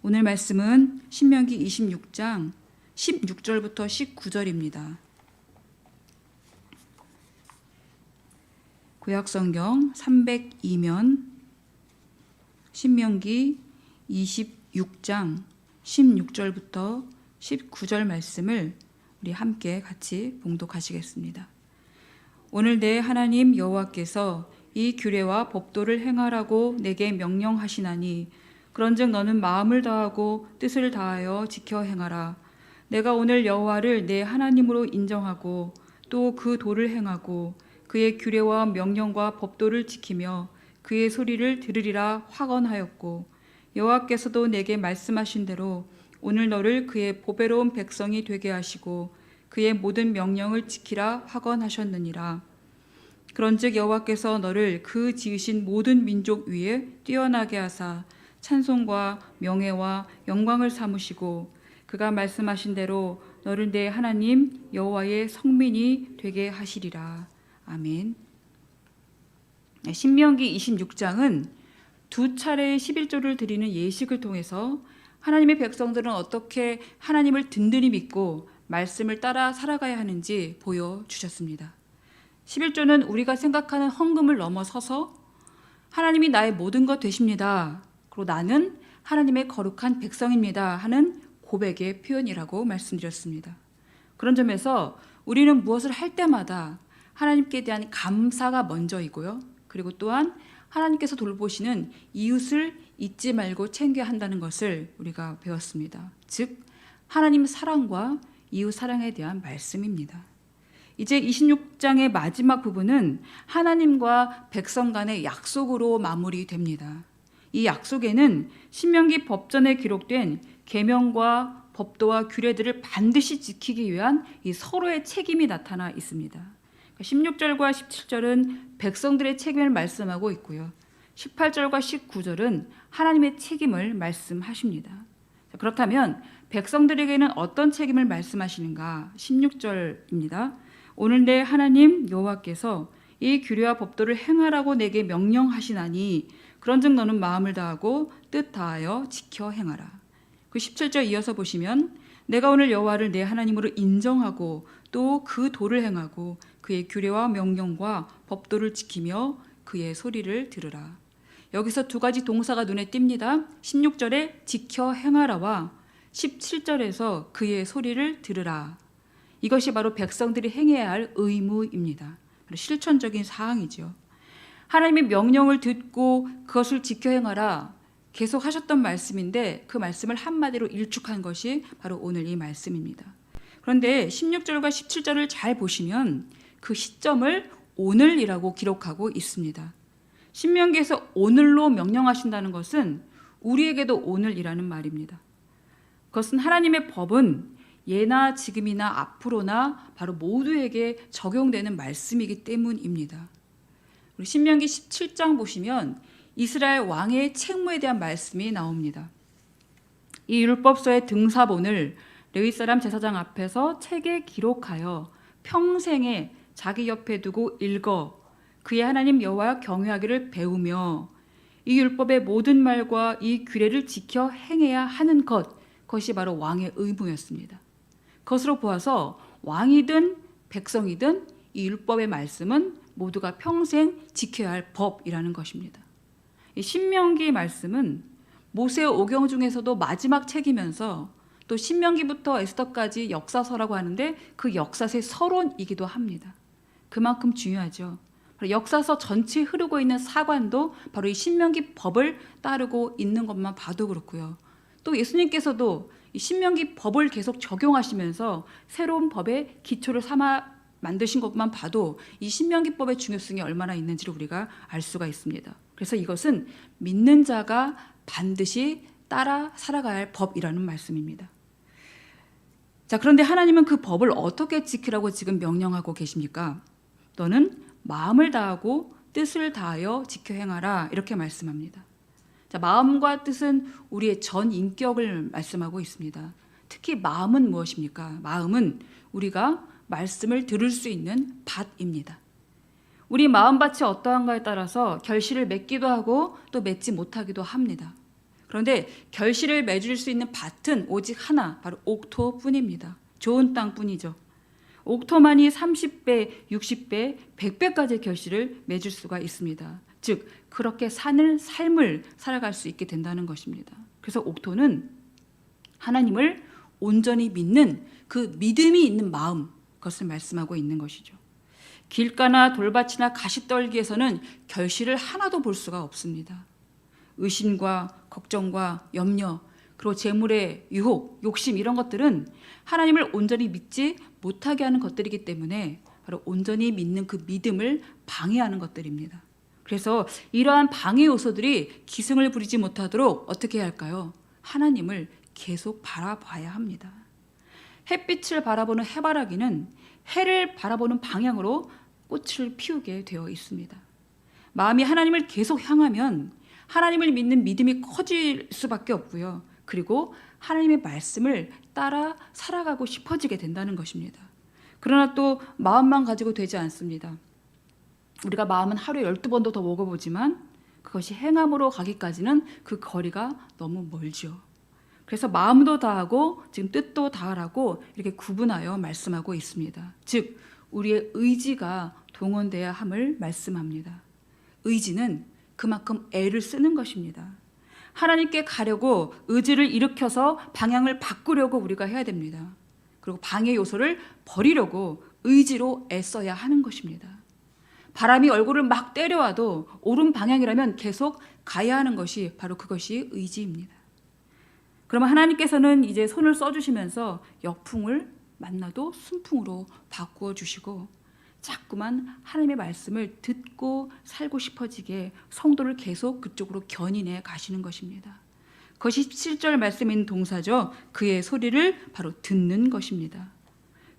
오늘 말씀은 신명기 26장 16절부터 19절입니다. 구약성경 302면 신명기 26장 16절부터 19절 말씀을 우리 함께 같이 봉독하시겠습니다. 오늘 내 하나님 여호와께서 이 규례와 법도를 행하라고 내게 명령하시나니 그런즉 너는 마음을 다하고 뜻을 다하여 지켜 행하라. 내가 오늘 여호와를 내 하나님으로 인정하고 또 그 도를 행하고 그의 규례와 명령과 법도를 지키며 그의 소리를 들으리라 확언하였고 여호와께서도 내게 말씀하신 대로 오늘 너를 그의 보배로운 백성이 되게 하시고 그의 모든 명령을 지키라 확언하셨느니라. 그런즉 여호와께서 너를 그 지으신 모든 민족 위에 뛰어나게 하사 찬송과 명예와 영광을 삼으시고 그가 말씀하신 대로 너를 내 하나님 여호와의 성민이 되게 하시리라. 아멘. 신명기 26장은 두 차례의 11조를 드리는 예식을 통해서 하나님의 백성들은 어떻게 하나님을 든든히 믿고 말씀을 따라 살아가야 하는지 보여주셨습니다. 11조는 우리가 생각하는 헌금을 넘어서서 하나님이 나의 모든 것 되십니다. 그리고 나는 하나님의 거룩한 백성입니다 하는 고백의 표현이라고 말씀드렸습니다. 그런 점에서 우리는 무엇을 할 때마다 하나님께 대한 감사가 먼저이고요. 그리고 또한 하나님께서 돌보시는 이웃을 잊지 말고 챙겨야 한다는 것을 우리가 배웠습니다. 즉 하나님 사랑과 이웃 사랑에 대한 말씀입니다. 이제 26장의 마지막 부분은 하나님과 백성 간의 약속으로 마무리됩니다. 이 약속에는 신명기 법전에 기록된 계명과 법도와 규례들을 반드시 지키기 위한 이 서로의 책임이 나타나 있습니다. 16절과 17절은 백성들의 책임을 말씀하고 있고요. 18절과 19절은 하나님의 책임을 말씀하십니다. 그렇다면 백성들에게는 어떤 책임을 말씀하시는가? 16절입니다. 오늘 내 하나님 여호와께서 이 규례와 법도를 행하라고 내게 명령하시나니 그런즉 너는 마음을 다하고 뜻 다하여 지켜 행하라. 그 17절 이어서 보시면 내가 오늘 여호와를 내 하나님으로 인정하고 또 그 도를 행하고 그의 규례와 명령과 법도를 지키며 그의 소리를 들으라. 여기서 두 가지 동사가 눈에 띕니다. 16절에 지켜 행하라와 17절에서 그의 소리를 들으라. 이것이 바로 백성들이 행해야 할 의무입니다. 실천적인 사항이죠. 하나님의 명령을 듣고 그것을 지켜 행하라 계속 하셨던 말씀인데 그 말씀을 한마디로 일축한 것이 바로 오늘 이 말씀입니다. 그런데 16절과 17절을 잘 보시면 그 시점을 오늘이라고 기록하고 있습니다. 신명기에서 오늘로 명령하신다는 것은 우리에게도 오늘이라는 말입니다. 그것은 하나님의 법은 예나 지금이나 앞으로나 바로 모두에게 적용되는 말씀이기 때문입니다. 우리 신명기 17장 보시면 이스라엘 왕의 책무에 대한 말씀이 나옵니다. 이 율법서의 등사본을 레위 사람 제사장 앞에서 책에 기록하여 평생에 자기 옆에 두고 읽어 그의 하나님 여호와 경외하기를 배우며 이 율법의 모든 말과 이 규례를 지켜 행해야 하는 그것이 바로 왕의 의무였습니다. 그것으로 보아서 왕이든 백성이든 이 율법의 말씀은 모두가 평생 지켜야 할 법이라는 것입니다. 이 신명기 말씀은 모세 오경 중에서도 마지막 책이면서 또 신명기부터 에스더까지 역사서라고 하는데 그 역사서의 서론이기도 합니다. 그만큼 중요하죠. 역사서 전체에 흐르고 있는 사관도 바로 이 신명기 법을 따르고 있는 것만 봐도 그렇고요. 또 예수님께서도 이 신명기 법을 계속 적용하시면서 새로운 법의 기초를 삼아 만드신 것만 봐도 이 신명기법의 중요성이 얼마나 있는지를 우리가 알 수가 있습니다. 그래서 이것은 믿는 자가 반드시 따라 살아가야 할 법이라는 말씀입니다. 자, 그런데 하나님은 그 법을 어떻게 지키라고 지금 명령하고 계십니까? 너는 마음을 다하고 뜻을 다하여 지켜 행하라 이렇게 말씀합니다. 자, 마음과 뜻은 우리의 전 인격을 말씀하고 있습니다. 특히 마음은 무엇입니까? 마음은 우리가 말씀을 들을 수 있는 밭입니다. 우리 마음밭이 어떠한가에 따라서 결실을 맺기도 하고 또 맺지 못하기도 합니다. 그런데 결실을 맺을 수 있는 밭은 오직 하나, 바로 옥토뿐입니다. 좋은 땅뿐이죠. 옥토만이 30배, 60배, 100배까지 결실을 맺을 수가 있습니다. 즉 그렇게 사는 삶을 살아갈 수 있게 된다는 것입니다. 그래서 옥토는 하나님을 온전히 믿는 그 믿음이 있는 마음, 그것을 말씀하고 있는 것이죠. 길가나 돌밭이나 가시떨기에서는 결실을 하나도 볼 수가 없습니다. 의심과 걱정과 염려, 그리고 재물의 유혹, 욕심 이런 것들은 하나님을 온전히 믿지 못하게 하는 것들이기 때문에 바로 온전히 믿는 그 믿음을 방해하는 것들입니다. 그래서 이러한 방해 요소들이 기승을 부리지 못하도록 어떻게 해야 할까요? 하나님을 계속 바라봐야 합니다. 햇빛을 바라보는 해바라기는 해를 바라보는 방향으로 꽃을 피우게 되어 있습니다. 마음이 하나님을 계속 향하면 하나님을 믿는 믿음이 커질 수밖에 없고요. 그리고 하나님의 말씀을 따라 살아가고 싶어지게 된다는 것입니다. 그러나 또 마음만 가지고 되지 않습니다. 우리가 마음은 하루에 12번도 더 먹어보지만 그것이 행함으로 가기까지는 그 거리가 너무 멀죠. 그래서 마음도 다하고 지금 뜻도 다하라고 이렇게 구분하여 말씀하고 있습니다. 즉 우리의 의지가 동원돼야 함을 말씀합니다. 의지는 그만큼 애를 쓰는 것입니다. 하나님께 가려고 의지를 일으켜서 방향을 바꾸려고 우리가 해야 됩니다. 그리고 방해 요소를 버리려고 의지로 애써야 하는 것입니다. 바람이 얼굴을 막 때려와도 옳은 방향이라면 계속 가야 하는 것이 바로 그것이 의지입니다. 그러면 하나님께서는 이제 손을 써주시면서 역풍을 만나도 순풍으로 바꾸어 주시고 자꾸만 하나님의 말씀을 듣고 살고 싶어지게 성도를 계속 그쪽으로 견인해 가시는 것입니다. 그것이 7절 말씀에 있는 동사죠. 그의 소리를 바로 듣는 것입니다.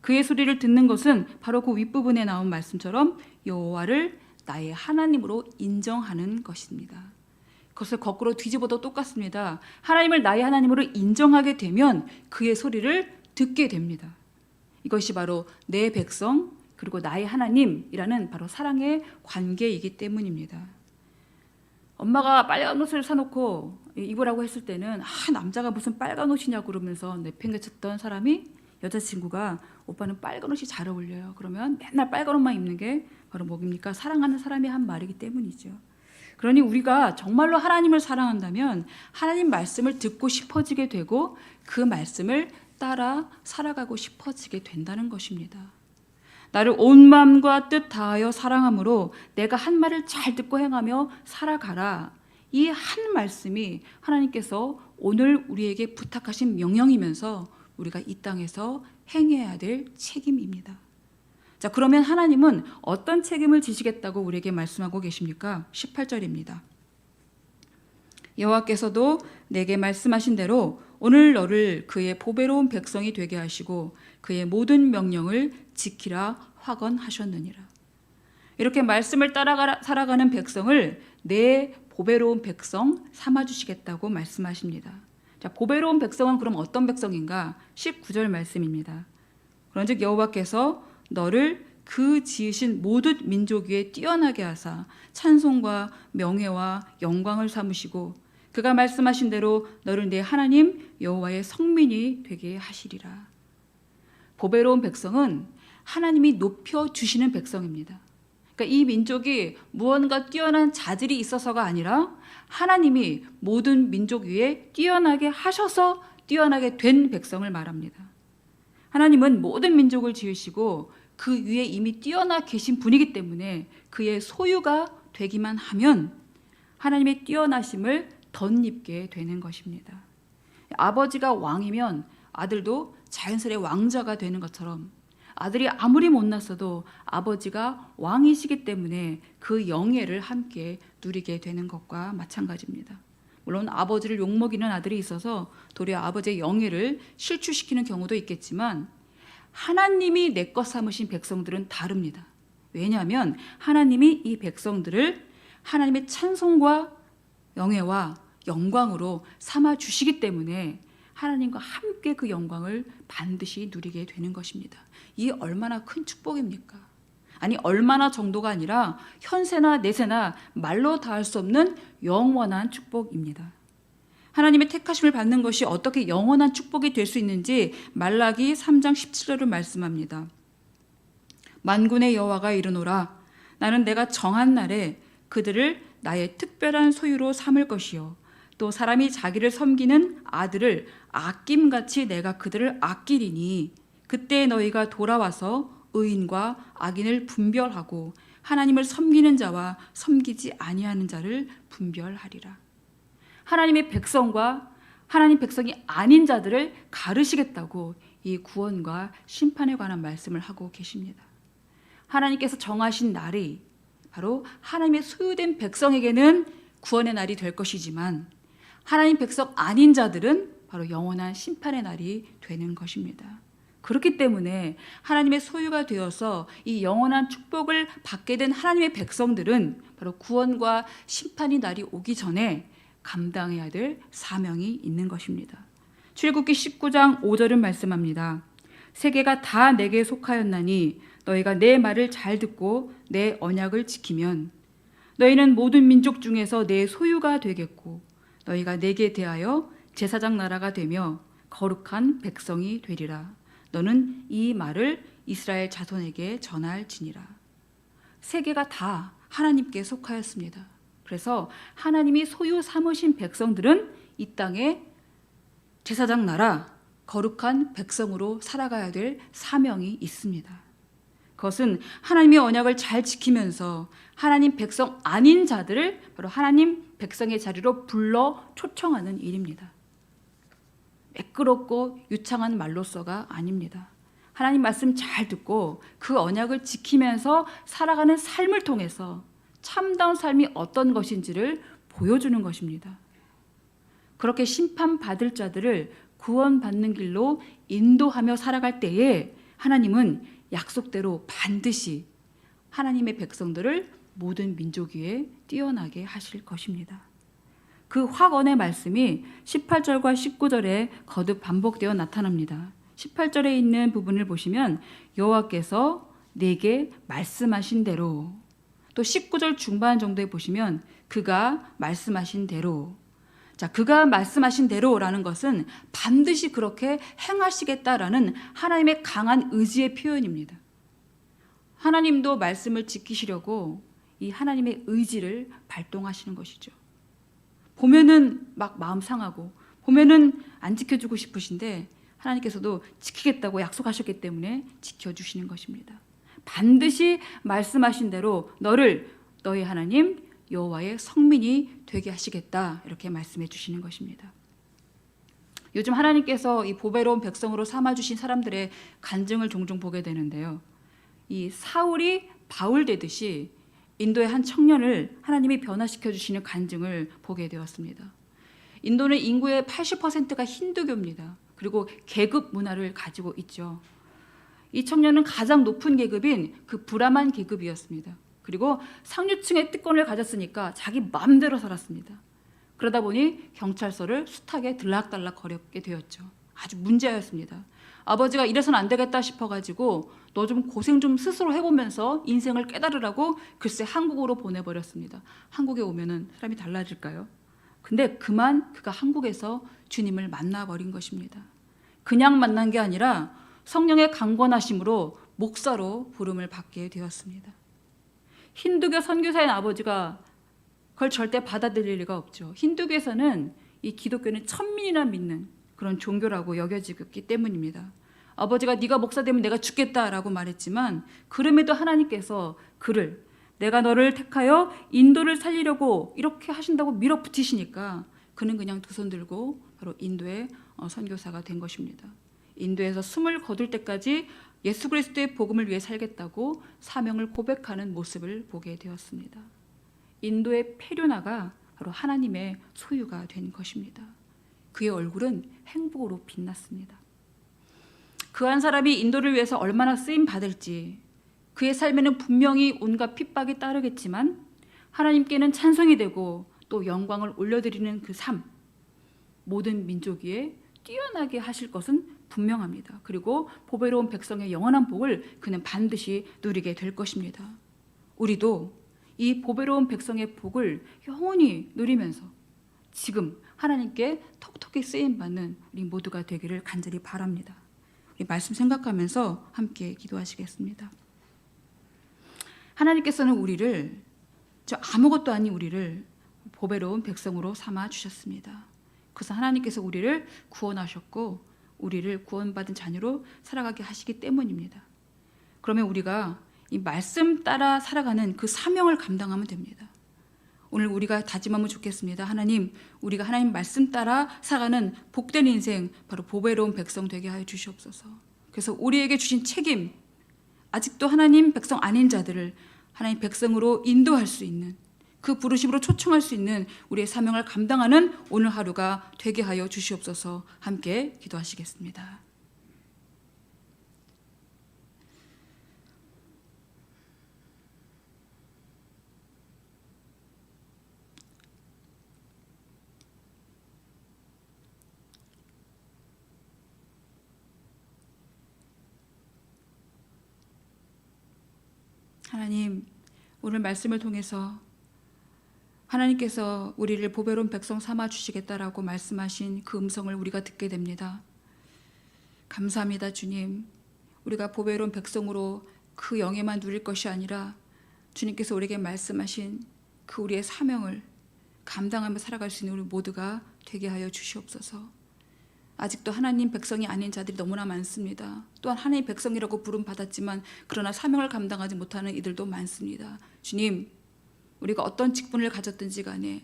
그의 소리를 듣는 것은 바로 그 윗부분에 나온 말씀처럼 여호와를 나의 하나님으로 인정하는 것입니다. 그것을 거꾸로 뒤집어도 똑같습니다. 하나님을 나의 하나님으로 인정하게 되면 그의 소리를 듣게 됩니다. 이것이 바로 내 백성 그리고 나의 하나님이라는 바로 사랑의 관계이기 때문입니다. 엄마가 빨간 옷을 사놓고 입으라고 했을 때는 남자가 무슨 빨간 옷이냐고 그러면서 내팽개쳤던 사람이 여자친구가 오빠는 빨간 옷이 잘 어울려요. 그러면 맨날 빨간 옷만 입는 게 바로 뭐입니까? 사랑하는 사람이 한 말이기 때문이죠. 그러니 우리가 정말로 하나님을 사랑한다면 하나님 말씀을 듣고 싶어지게 되고 그 말씀을 따라 살아가고 싶어지게 된다는 것입니다. 나를 온 마음과 뜻 다하여 사랑함으로 내가 한 말을 잘 듣고 행하며 살아가라. 이 한 말씀이 하나님께서 오늘 우리에게 부탁하신 명령이면서 우리가 이 땅에서 행해야 될 책임입니다. 자, 그러면 하나님은 어떤 책임을 지시겠다고 우리에게 말씀하고 계십니까? 18절입니다. 여호와께서도 내게 말씀하신 대로 오늘 너를 그의 보배로운 백성이 되게 하시고 그의 모든 명령을 지키라 확언하셨느니라. 이렇게 말씀을 따라 살아가는 백성을 내 보배로운 백성 삼아주시겠다고 말씀하십니다. 자, 보배로운 백성은 그럼 어떤 백성인가? 19절 말씀입니다. 그런즉 여호와께서 너를 그 지으신 모든 민족 위에 뛰어나게 하사 찬송과 명예와 영광을 삼으시고 그가 말씀하신 대로 너를 내 하나님 여호와의 성민이 되게 하시리라. 보배로운 백성은 하나님이 높여주시는 백성입니다. 그러니까 이 민족이 무언가 뛰어난 자질이 있어서가 아니라 하나님이 모든 민족 위에 뛰어나게 하셔서 뛰어나게 된 백성을 말합니다. 하나님은 모든 민족을 지으시고 그 위에 이미 뛰어나 계신 분이기 때문에 그의 소유가 되기만 하면 하나님의 뛰어나심을 덧입게 되는 것입니다. 아버지가 왕이면 아들도 자연스레 왕자가 되는 것처럼 아들이 아무리 못났어도 아버지가 왕이시기 때문에 그 영예를 함께 누리게 되는 것과 마찬가지입니다. 물론 아버지를 욕먹이는 아들이 있어서 도리어 아버지의 영예를 실추시키는 경우도 있겠지만 하나님이 내 것 삼으신 백성들은 다릅니다. 왜냐하면 하나님이 이 백성들을 하나님의 찬송과 영예와 영광으로 삼아주시기 때문에 하나님과 함께 그 영광을 반드시 누리게 되는 것입니다. 이 얼마나 큰 축복입니까? 아니 얼마나 정도가 아니라 현세나 내세나 말로 다할 수 없는 영원한 축복입니다. 하나님의 택하심을 받는 것이 어떻게 영원한 축복이 될 수 있는지 말라기 3장 17절을 말씀합니다. 만군의 여호와가 이르노라 나는 내가 정한 날에 그들을 나의 특별한 소유로 삼을 것이요 또 사람이 자기를 섬기는 아들을 아낌같이 내가 그들을 아끼리니 그때 너희가 돌아와서 의인과 악인을 분별하고 하나님을 섬기는 자와 섬기지 아니하는 자를 분별하리라. 하나님의 백성과 하나님 백성이 아닌 자들을 가르시겠다고 이 구원과 심판에 관한 말씀을 하고 계십니다. 하나님께서 정하신 날이 바로 하나님의 소유된 백성에게는 구원의 날이 될 것이지만 하나님 백성 아닌 자들은 바로 영원한 심판의 날이 되는 것입니다. 그렇기 때문에 하나님의 소유가 되어서 이 영원한 축복을 받게 된 하나님의 백성들은 바로 구원과 심판의 날이 오기 전에 감당해야 될 사명이 있는 것입니다. 출애굽기 19장 5절은 말씀합니다. 세계가 다 내게 속하였나니 너희가 내 말을 잘 듣고 내 언약을 지키면 너희는 모든 민족 중에서 내 소유가 되겠고 너희가 내게 대하여 제사장 나라가 되며 거룩한 백성이 되리라. 너는 이 말을 이스라엘 자손에게 전할지니라. 세계가 다 하나님께 속하였습니다. 그래서 하나님이 소유 삼으신 백성들은 이 땅에 제사장 나라, 거룩한 백성으로 살아가야 될 사명이 있습니다. 그것은 하나님의 언약을 잘 지키면서 하나님 백성 아닌 자들을 바로 하나님 백성의 자리로 불러 초청하는 일입니다. 매끄럽고 유창한 말로서가 아닙니다. 하나님 말씀 잘 듣고 그 언약을 지키면서 살아가는 삶을 통해서 참다운 삶이 어떤 것인지를 보여주는 것입니다. 그렇게 심판받을 자들을 구원받는 길로 인도하며 살아갈 때에 하나님은 약속대로 반드시 하나님의 백성들을 모든 민족 위에 뛰어나게 하실 것입니다. 그 확언의 말씀이 18절과 19절에 거듭 반복되어 나타납니다. 18절에 있는 부분을 보시면 여호와께서 내게 말씀하신 대로, 또 19절 중반 정도에 보시면 그가 말씀하신 대로. 자, 그가 말씀하신 대로라는 것은 반드시 그렇게 행하시겠다라는 하나님의 강한 의지의 표현입니다. 하나님도 말씀을 지키시려고 이 하나님의 의지를 발동하시는 것이죠. 보면은 막 마음 상하고 보면은 안 지켜주고 싶으신데 하나님께서도 지키겠다고 약속하셨기 때문에 지켜주시는 것입니다. 반드시 말씀하신 대로 너를 너희 하나님 여호와의 성민이 되게 하시겠다, 이렇게 말씀해 주시는 것입니다. 요즘 하나님께서 이 보배로운 백성으로 삼아주신 사람들의 간증을 종종 보게 되는데요. 이 사울이 바울 되듯이 인도의 한 청년을 하나님이 변화시켜 주시는 간증을 보게 되었습니다. 인도는 인구의 80%가 힌두교입니다. 그리고 계급 문화를 가지고 있죠. 이 청년은 가장 높은 계급인 그 브라만 계급이었습니다. 그리고 상류층의 특권을 가졌으니까 자기 마음대로 살았습니다. 그러다 보니 경찰서를 숱하게 들락달락 거렸게 되었죠. 아주 문제였습니다. 아버지가 이래서는 안 되겠다 싶어가지고 너 좀 고생 좀 스스로 해보면서 인생을 깨달으라고 글쎄 한국으로 보내버렸습니다. 한국에 오면은 사람이 달라질까요? 근데 그가 한국에서 주님을 만나버린 것입니다. 그냥 만난 게 아니라 성령의 강권하심으로 목사로 부름을 받게 되었습니다. 힌두교 선교사인 아버지가 그걸 절대 받아들일 리가 없죠. 힌두교에서는 이 기독교는 천민이나 믿는 그런 종교라고 여겨지기 때문입니다. 아버지가 네가 목사 되면 내가 죽겠다라고 말했지만 그럼에도 하나님께서 그를 내가 너를 택하여 인도를 살리려고 이렇게 하신다고 밀어붙이시니까 그는 그냥 두 손 들고 바로 인도의 선교사가 된 것입니다. 인도에서 숨을 거둘 때까지 예수 그리스도의 복음을 위해 살겠다고 사명을 고백하는 모습을 보게 되었습니다. 인도의 페류나가 바로 하나님의 소유가 된 것입니다. 그의 얼굴은 행복으로 빛났습니다. 그 한 사람이 인도를 위해서 얼마나 쓰임 받을지, 그의 삶에는 분명히 온갖 핍박이 따르겠지만 하나님께는 찬송이 되고 또 영광을 올려드리는 그 삶, 모든 민족 위에 뛰어나게 하실 것은 분명합니다. 그리고 보배로운 백성의 영원한 복을 그는 반드시 누리게 될 것입니다. 우리도 이 보배로운 백성의 복을 영원히 누리면서 지금 하나님께 톡톡히 쓰임받는 우리 모두가 되기를 간절히 바랍니다. 우리 말씀 생각하면서 함께 기도하시겠습니다. 하나님께서는 우리를, 저 아무것도 아닌 우리를 보배로운 백성으로 삼아 주셨습니다. 그래서 하나님께서 우리를 구원하셨고 우리를 구원받은 자녀로 살아가게 하시기 때문입니다. 그러면 우리가 이 말씀 따라 살아가는 그 사명을 감당하면 됩니다. 오늘 우리가 다짐하면 좋겠습니다. 하나님, 우리가 하나님 말씀 따라 살아가는 복된 인생, 바로 보배로운 백성 되게 하여 주시옵소서. 그래서 우리에게 주신 책임, 아직도 하나님 백성 아닌 자들을 하나님 백성으로 인도할 수 있는, 그 부르심으로 초청할 수 있는 우리의 사명을 감당하는 오늘 하루가 되게 하여 주시옵소서. 함께 기도하시겠습니다. 하나님, 오늘 말씀을 통해서 하나님께서 우리를 보배로운 백성 삼아 주시겠다라고 말씀하신 그 음성을 우리가 듣게 됩니다. 감사합니다, 주님. 우리가 보배로운 백성으로 그 영예만 누릴 것이 아니라 주님께서 우리에게 말씀하신 그 우리의 사명을 감당하며 살아갈 수 있는 우리 모두가 되게 하여 주시옵소서. 아직도 하나님 백성이 아닌 자들이 너무나 많습니다. 또한 하나님 백성이라고 부름받았지만 그러나 사명을 감당하지 못하는 이들도 많습니다. 주님, 우리가 어떤 직분을 가졌든지 간에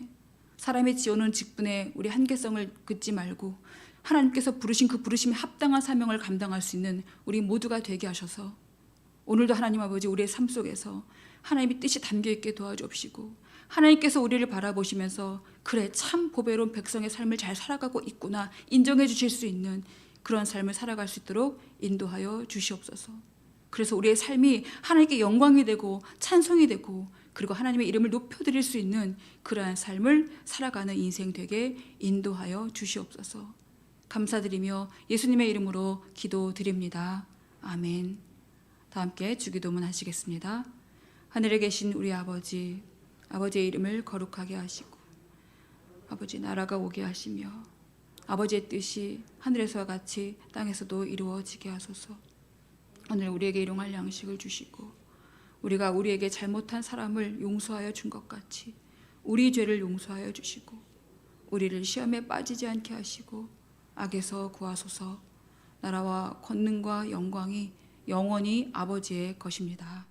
사람이 지어놓은 직분에 우리 한계성을 긋지 말고 하나님께서 부르신 그 부르심에 합당한 사명을 감당할 수 있는 우리 모두가 되게 하셔서 오늘도 하나님 아버지 우리의 삶 속에서 하나님의 뜻이 담겨있게 도와주옵시고 하나님께서 우리를 바라보시면서 그래 참 보배로운 백성의 삶을 잘 살아가고 있구나 인정해 주실 수 있는 그런 삶을 살아갈 수 있도록 인도하여 주시옵소서. 그래서 우리의 삶이 하나님께 영광이 되고 찬송이 되고 그리고 하나님의 이름을 높여드릴 수 있는 그러한 삶을 살아가는 인생 되게 인도하여 주시옵소서. 감사드리며 예수님의 이름으로 기도드립니다. 아멘. 다 함께 주기도문 하시겠습니다. 하늘에 계신 우리 아버지, 아버지의 이름을 거룩하게 하시고 아버지 나라가 오게 하시며 아버지의 뜻이 하늘에서와 같이 땅에서도 이루어지게 하소서. 오늘 우리에게 일용할 양식을 주시고 우리가 우리에게 잘못한 사람을 용서하여 준 것 같이 우리 죄를 용서하여 주시고 우리를 시험에 빠지지 않게 하시고 악에서 구하소서. 나라와 권능과 영광이 영원히 아버지의 것입니다.